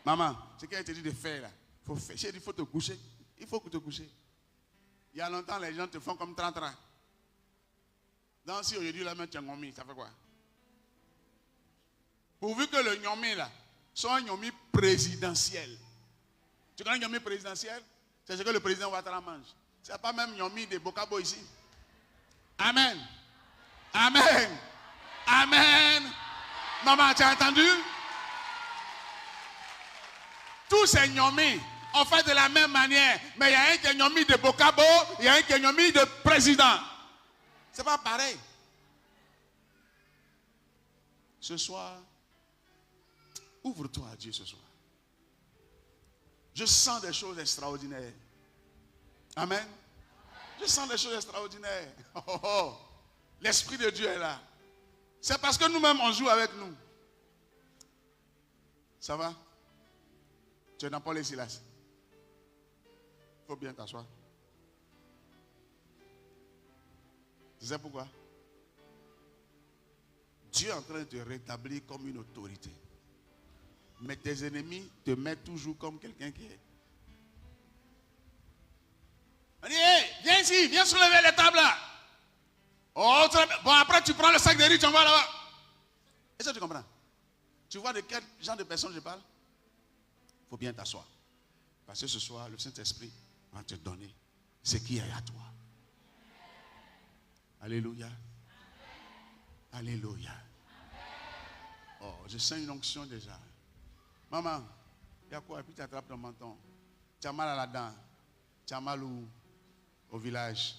Maman, ce qu'elle te dit de faire là, il faut faire. Il faut te coucher. Il faut que te coucher. Il y a longtemps, les gens te font comme 30 ans. Donc si aujourd'hui la main tu as ngomi, ça fait quoi? Pourvu que le ngomi là soit un ngomi présidentiel. Tu connais un ngomi présidentiel? C'est ce que le président Ouattara mange. Ce n'est pas même ngomi de Bokabo ici. Amen. Amen. Amen. Maman, tu as entendu? Tous ces gnomis ont fait de la même manière. Mais il y a un qui est gnomi de Bokabo, il y a un qui est gnomi de président. C'est pas pareil. Ce soir, ouvre-toi à Dieu ce soir. Je sens des choses extraordinaires. Amen. Je sens des choses extraordinaires. Oh, oh, oh. L'Esprit de Dieu est là. C'est parce que nous-mêmes, on joue avec nous. Ça va? Tu es dans Paul et Silas. Il faut bien t'asseoir. Tu sais pourquoi? Dieu est en train de te rétablir comme une autorité. Mais tes ennemis te mettent toujours comme quelqu'un qui est. On dit, hey, viens ici, viens soulever les tables là. Oh, bon, après tu prends le sac de riz, tu envoies là-bas. Est-ce que tu comprends? Tu vois de quel genre de personnes je parle? Il faut bien t'asseoir. Parce que ce soir, le Saint-Esprit va te donner ce qui est à toi. Alléluia. Alléluia. Oh, je sens une onction déjà. Maman, il y a quoi? Et puis tu attrapes ton menton. Tu as mal à la dent. Tu as mal au village.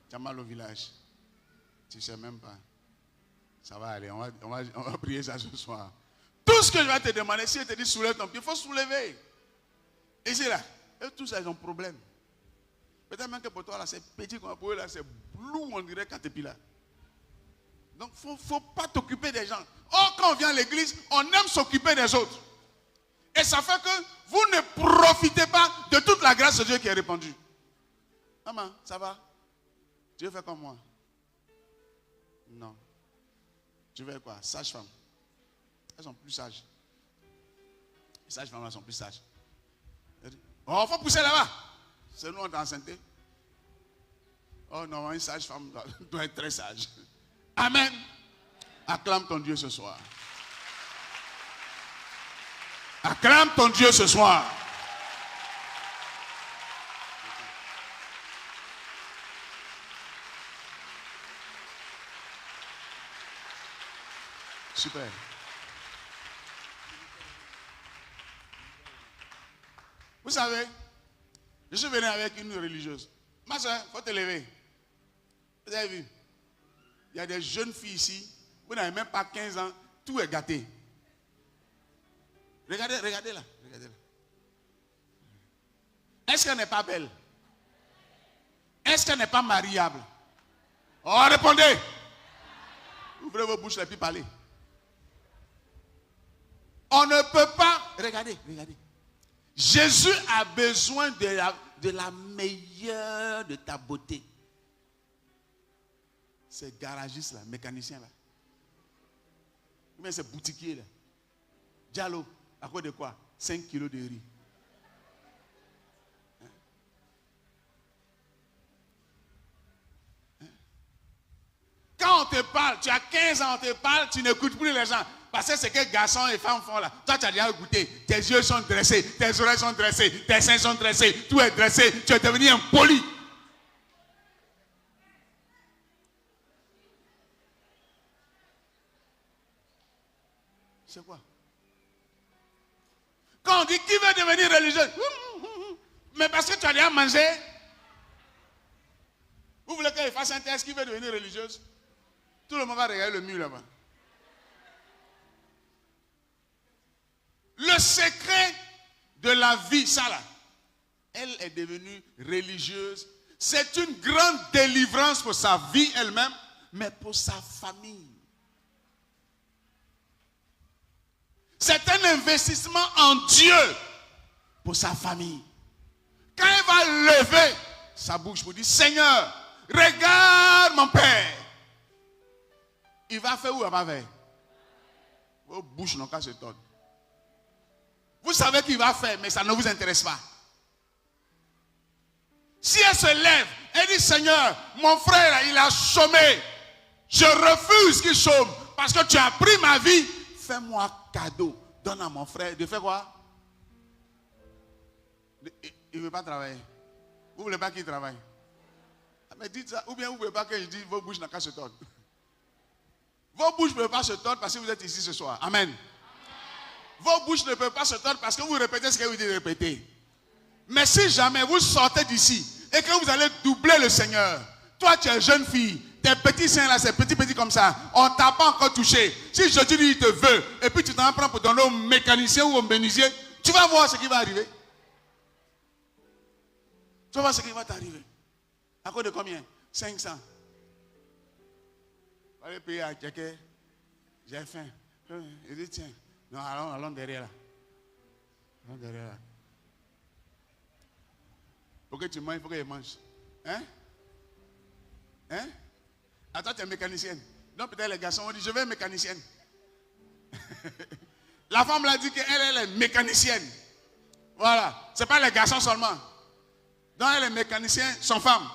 Tu as mal au village. Tu ne sais même pas. Ça va aller. On va prier ça ce soir. Tout ce que je vais te demander, si elle te dit soulève ton pied, il faut soulever. Et c'est là. Et tous ça, ils ont problème. Peut-être même que pour toi, là, c'est petit, comme pour eux, là, c'est bleu, on dirait Caterpillar. Donc, il ne faut pas t'occuper des gens. Or, quand on vient à l'église, on aime s'occuper des autres. Et ça fait que vous ne profitez pas de toute la grâce de Dieu qui est répandue. Maman, ça va? Tu veux faire comme moi? Non. Tu veux quoi? Sage-femme. Elles sont plus sages. Les sages-femmes, elles sont plus sages. Oh, il faut pousser là-bas. C'est nous, on est enceintés. Oh non, une sage-femme doit être très sage. Amen. Acclame ton Dieu ce soir. Acclame ton Dieu ce soir. Super. Vous savez, je suis venu avec une religieuse. Ma soeur, il faut te lever. Vous avez vu? Il y a des jeunes filles ici, vous n'avez même pas 15 ans, tout est gâté. Regardez là. Regardez là. Est-ce qu'elle n'est pas belle? Est-ce qu'elle n'est pas mariable? Oh, répondez! Ouvrez vos bouches et puis parlez. On ne peut pas... Regardez. Jésus a besoin de la meilleure de ta beauté. Ces garagistes là, mécaniciens là. Mais ces boutiquiers là. Diallo, à cause de quoi? 5 kilos de riz. Quand on te parle, tu as 15 ans, on te parle, tu n'écoutes plus les gens. Parce que c'est que garçons et femmes font là. Toi, tu as déjà goûté. Tes yeux sont dressés, tes oreilles sont dressées, tes seins sont dressés, tout est dressé. Tu es devenu impoli. C'est quoi? Quand on dit qui veut devenir religieux, mais parce que tu as déjà mangé. Vous voulez qu'elle fasse un test qui veut devenir religieuse? Tout le monde va regarder le mur là-bas. Le secret de la vie, ça là, elle est devenue religieuse. C'est une grande délivrance pour sa vie elle-même, mais pour sa famille. C'est un investissement en Dieu pour sa famille. Quand elle va lever sa bouche pour dire, Seigneur, regarde mon Père. Il va faire où elle va faire? Vos bouches n'ont qu'à se tordre. Vous savez qu'il va faire, mais ça ne vous intéresse pas. Si elle se lève, elle dit, Seigneur, mon frère, il a chômé. Je refuse qu'il chôme parce que tu as pris ma vie. Fais-moi cadeau. Donne à mon frère. De faire quoi? Il ne veut pas travailler. Vous ne voulez pas qu'il travaille? Mais dites ça. Ou bien vous ne voulez pas que je dise vos bouches n'ont qu'à se tordre. Vos bouches ne peuvent pas se tordre parce que vous êtes ici ce soir. Amen. Vos bouches ne peuvent pas se tordre parce que vous répétez ce que vous dites de répéter. Mais si jamais vous sortez d'ici et que vous allez doubler le Seigneur, toi tu es jeune fille, tes petits seins là, c'est petits comme ça, on ne t'a pas encore touché. Si je te dis il te veut, et puis tu t'en prends pour donner au mécanicien ou au menuisier, tu vas voir ce qui va arriver. Tu vas voir ce qui va t'arriver. À cause de combien? 500. Vous allez payer à quelqu'un. J'ai faim. Il dit tiens. Non, allons derrière là. Allons derrière là. Pour que tu manges, il faut qu'il mange. Hein? Hein? Attends, tu es mécanicienne. Donc peut-être les garçons ont dit, je vais être mécanicienne. La femme l'a dit qu'elle est mécanicienne. Voilà. Ce n'est pas les garçons seulement. Donc elle est mécanicienne, son femme.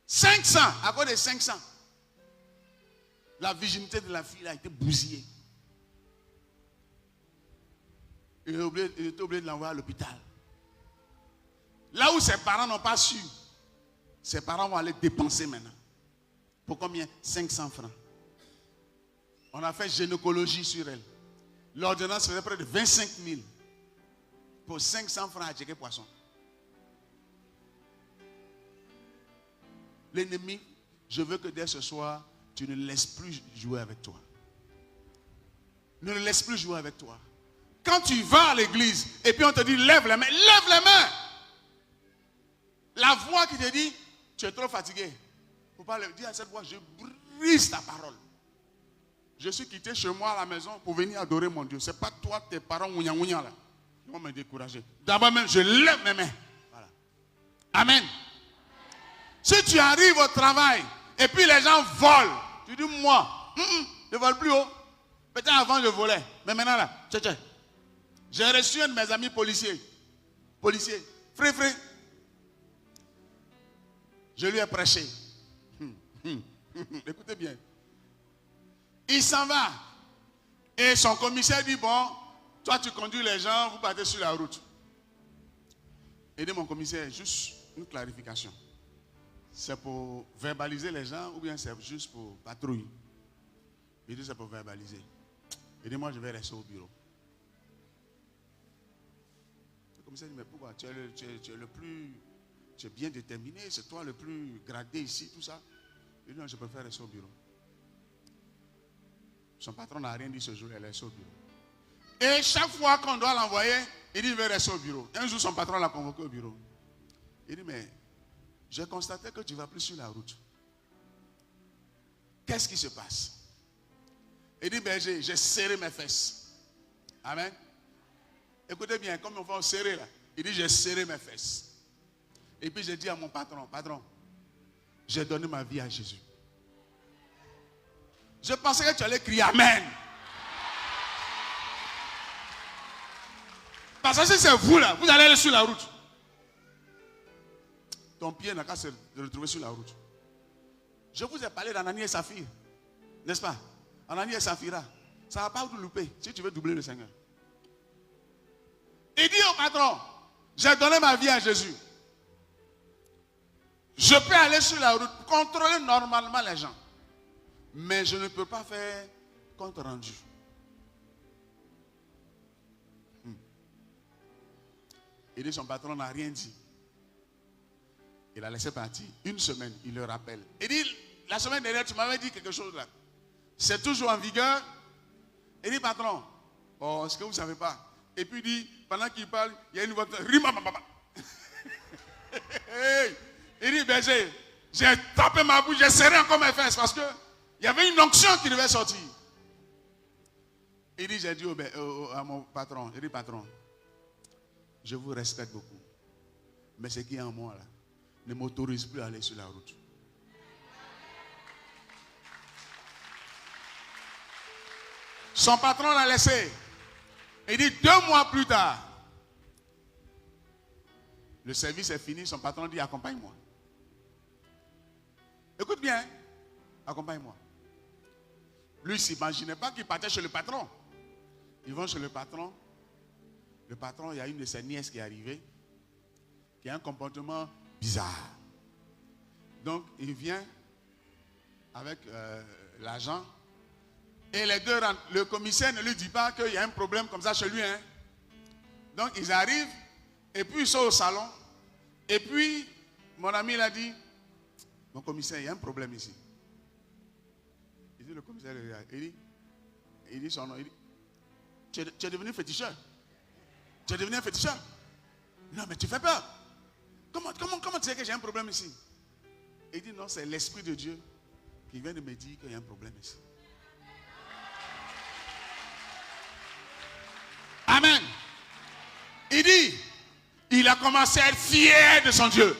500, à cause de 500. La virginité de la fille a été bousillée. Il était obligé de l'envoyer à l'hôpital. Là où ses parents n'ont pas su, ses parents vont aller dépenser maintenant. Pour combien? 500 francs. On a fait gynécologie sur elle. L'ordonnance faisait près de 25 000. Pour 500 francs à checker poisson. L'ennemi, je veux que dès ce soir, tu ne laisses plus jouer avec toi. Ne le laisse plus jouer avec toi. Quand tu vas à l'église et puis on te dit lève les mains, lève les mains. La voix qui te dit, tu es trop fatigué. Il ne faut pas le dire à cette voix, je brise ta parole. Je suis quitté chez moi à la maison pour venir adorer mon Dieu. Ce n'est pas toi, tes parents, ouïa là. Ils vont me décourager. D'abord même, je lève mes mains. Voilà. Amen. Si tu arrives au travail et puis les gens volent, tu dis moi, je ne vole plus haut. Peut-être avant je volais, mais maintenant là, j'ai reçu un de mes amis policiers. Frère. Je lui ai prêché. Écoutez bien. Il s'en va. Et son commissaire dit, bon, toi tu conduis les gens, vous partez sur la route. Il dit, mon commissaire, juste une clarification. C'est pour verbaliser les gens ou bien c'est juste pour patrouiller? Il dit, c'est pour verbaliser. Il dit, moi je vais rester au bureau. Le commissaire dit, mais pourquoi? Tu es le plus... Tu es bien déterminé, c'est toi le plus gradé ici, tout ça. Il dit, non, je préfère rester au bureau. Son patron n'a rien dit ce jour, elle est restée au bureau. Et chaque fois qu'on doit l'envoyer, il dit, il veut rester au bureau. Un jour, son patron l'a convoqué au bureau. Il dit, mais j'ai constaté que tu ne vas plus sur la route. Qu'est-ce qui se passe? Il dit, ben, j'ai serré mes fesses. Amen. Écoutez bien, comme on va serrer là. Il dit, j'ai serré mes fesses. Et puis j'ai dit à mon patron, j'ai donné ma vie à Jésus. Je pensais que tu allais crier Amen. Parce que si c'est vous là, vous allez aller sur la route. Ton pied n'a qu'à se retrouver sur la route. Je vous ai parlé d'Anani et Saphir. N'est-ce pas? Anani et Saphira. Ça ne va pas vous louper si tu veux doubler le Seigneur. Il dit au patron, j'ai donné ma vie à Jésus. Je peux aller sur la route, contrôler normalement les gens. Mais je ne peux pas faire compte rendu. Il dit, son patron n'a rien dit. Il a laissé partir. Une semaine, il le rappelle. Il dit, la semaine dernière, tu m'avais dit quelque chose là. C'est toujours en vigueur. Il dit, patron, oh, est-ce que vous ne savez pas? Et puis il dit, pendant qu'il parle, il y a une voix, rimamamama. Hey. Il dit, ben j'ai tapé ma bouche, j'ai serré encore mes fesses parce qu'il y avait une onction qui devait sortir. Il dit, j'ai dit à mon patron, il dit, patron, je vous respecte beaucoup. Mais ce qui est en moi là, ne m'autorise plus à aller sur la route. Son patron l'a laissé. Il dit, 2 mois plus tard, le service est fini, son patron dit, accompagne-moi. Écoute bien, accompagne-moi. Lui, il ne s'imaginait pas qu'il partait chez le patron. Ils vont chez le patron. Le patron, il y a une de ses nièces qui est arrivée, qui a un comportement bizarre. Donc, il vient avec l'agent. Et les deux rentrent. Le commissaire ne lui dit pas qu'il y a un problème comme ça chez lui. Hein. Donc, ils arrivent. Et puis, ils sont au salon. Et puis, mon ami l'a dit, mon commissaire, il y a un problème ici. Il dit, le commissaire, il dit son nom. Il dit, tu es devenu féticheur. Tu es devenu un féticheur. Non, mais tu fais peur. Comment tu sais que j'ai un problème ici? Il dit, non, c'est l'Esprit de Dieu qui vient de me dire qu'il y a un problème ici. Amen. Il dit, il a commencé à être fier de son Dieu.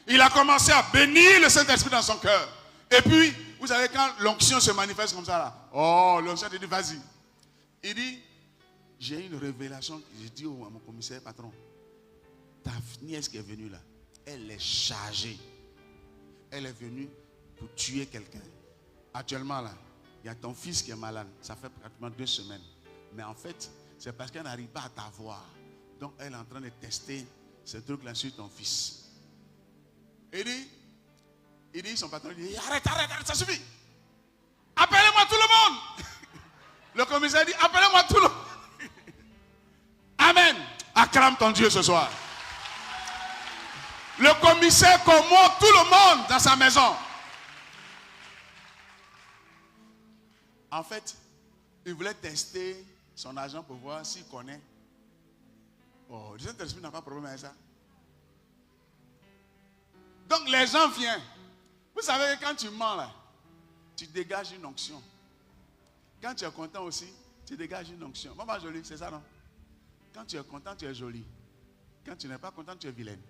Il a commencé à bénir le Saint-Esprit dans son cœur. Et puis, vous savez, quand l'onction se manifeste comme ça, là, oh, l'onction te dit, vas-y. Il dit, j'ai une révélation. J'ai dit à mon commissaire, patron, ta nièce qui est venue là, elle est chargée. Elle est venue pour tuer quelqu'un. Actuellement là, il y a ton fils qui est malade. Ça fait pratiquement 2 semaines. Mais en fait, c'est parce qu'elle n'arrive pas à t'avoir. Donc elle est en train de tester ce truc-là sur ton fils. Il dit, son patron dit, arrête, ça suffit. Appelez-moi tout le monde. Le commissaire dit, appelez-moi tout le monde. Amen. Acclame ton Dieu ce soir. Le commissaire commande tout le monde dans sa maison. En fait, il voulait tester son agent pour voir s'il connaît. Oh, le Saint-Esprit n'a pas de problème avec ça. Donc les gens viennent. Vous savez que quand tu mens là, tu dégages une onction. Quand tu es content aussi, tu dégages une onction. Maman jolie, c'est ça non? Quand tu es content, tu es jolie. Quand tu n'es pas content, tu es vilaine.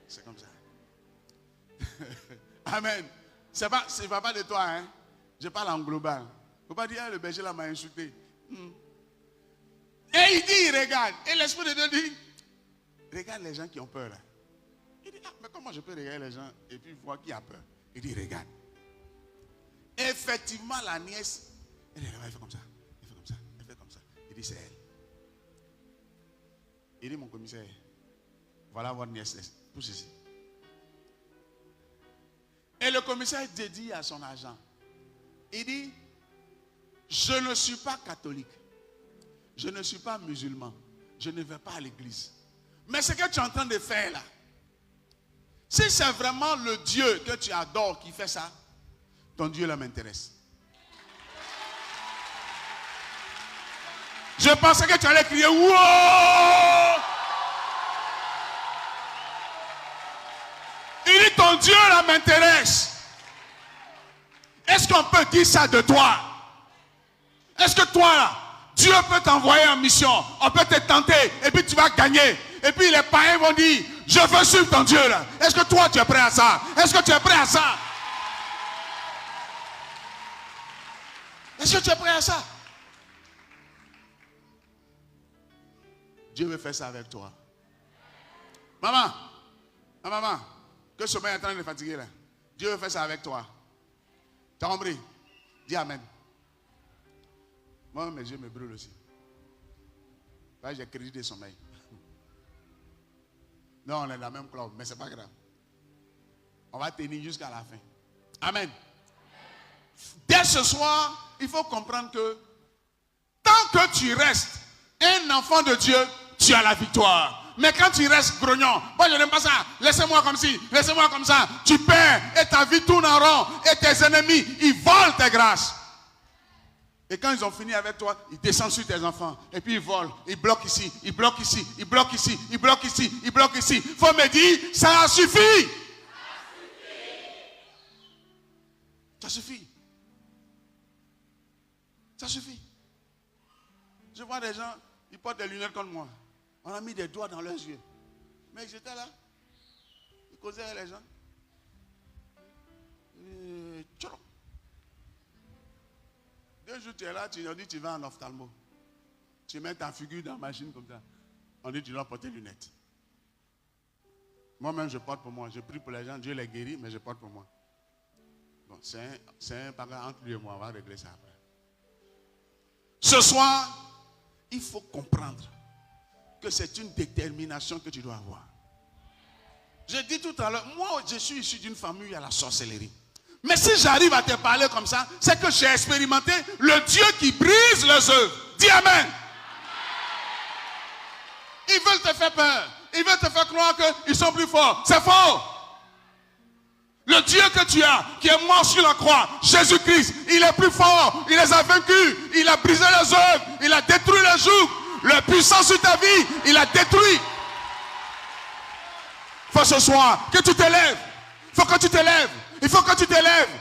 C'est comme ça. Amen. C'est pas de toi, hein. Je parle en global. Il ne faut pas dire, le berger là m'a insulté. Et il dit, il regarde. Et l'Esprit de Dieu dit, regarde les gens qui ont peur là. Il dit, ah, mais comment je peux regarder les gens et puis voir qui a peur? Il dit, regarde. Effectivement, la nièce, elle fait comme ça. Elle fait comme ça. Elle fait comme ça. Il dit, c'est elle. Il dit, mon commissaire, voilà votre nièce, tout ceci. Et le commissaire dit à son agent, il dit, je ne suis pas catholique, je ne suis pas musulman, je ne vais pas à l'église. Mais ce que tu es en train de faire là, si c'est vraiment le Dieu que tu adores qui fait ça, ton Dieu là m'intéresse. Je pensais que tu allais crier, wow! Il dit, ton Dieu là m'intéresse. Est-ce qu'on peut dire ça de toi? Est-ce que toi là, Dieu peut t'envoyer en mission, on peut te tenter et puis tu vas gagner. Et puis les païens vont dire, je veux suivre ton Dieu là. Est-ce que toi tu es prêt à ça? Est-ce que tu es prêt à ça? Est-ce que tu es prêt à ça? Dieu veut faire ça avec toi. Maman, maman, que ce sommeil est en train de fatiguer là. Dieu veut faire ça avec toi. Tu as compris? Dis amen. Moi, mes yeux me brûlent aussi. J'ai crédit de sommeil. Non, on est dans la même club, mais ce n'est pas grave. On va tenir jusqu'à la fin. Amen. Dès ce soir, il faut comprendre que tant que tu restes un enfant de Dieu, tu as la victoire. Mais quand tu restes grognon, moi je n'aime pas ça, laissez-moi comme ci, laissez-moi comme ça, tu perds et ta vie tourne en rond et tes ennemis, ils volent tes grâces. Et quand ils ont fini avec toi, ils descendent sur tes enfants et puis ils volent, ils bloquent ici, ils bloquent ici, ils bloquent ici, ils bloquent ici, ils bloquent ici. Il faut me dire, ça suffit. Ça suffit. Ça suffit. Je vois des gens, ils portent des lunettes comme moi. On a mis des doigts dans leurs yeux. Mais j'étais là. Ils causaient avec les gens. Tchou. 2 jours, tu es là, tu dis tu vas en ophtalmo. Tu mets ta figure dans la machine comme ça. On dit tu dois porter des lunettes. Moi-même, je porte pour moi. Je prie pour les gens, Dieu les guérit, mais je porte pour moi. Bon, c'est un bagarre entre lui et moi. On va régler ça après. Ce soir, il faut comprendre que c'est une détermination que tu dois avoir. J'ai dit tout à l'heure, moi je suis issu d'une famille à la sorcellerie. Mais si j'arrive à te parler comme ça, c'est que j'ai expérimenté le Dieu qui brise les œuvres. Dis amen. Ils veulent te faire peur. Ils veulent te faire croire qu'ils sont plus forts. C'est faux. Le Dieu que tu as, qui est mort sur la croix, Jésus-Christ, il est plus fort. Il les a vaincus. Il a brisé les œuvres. Il a détruit les jougs. Le puissant sur ta vie, il a détruit. Il faut ce soir que tu te lèves. Il faut que tu te lèves. Il faut que tu te lèves.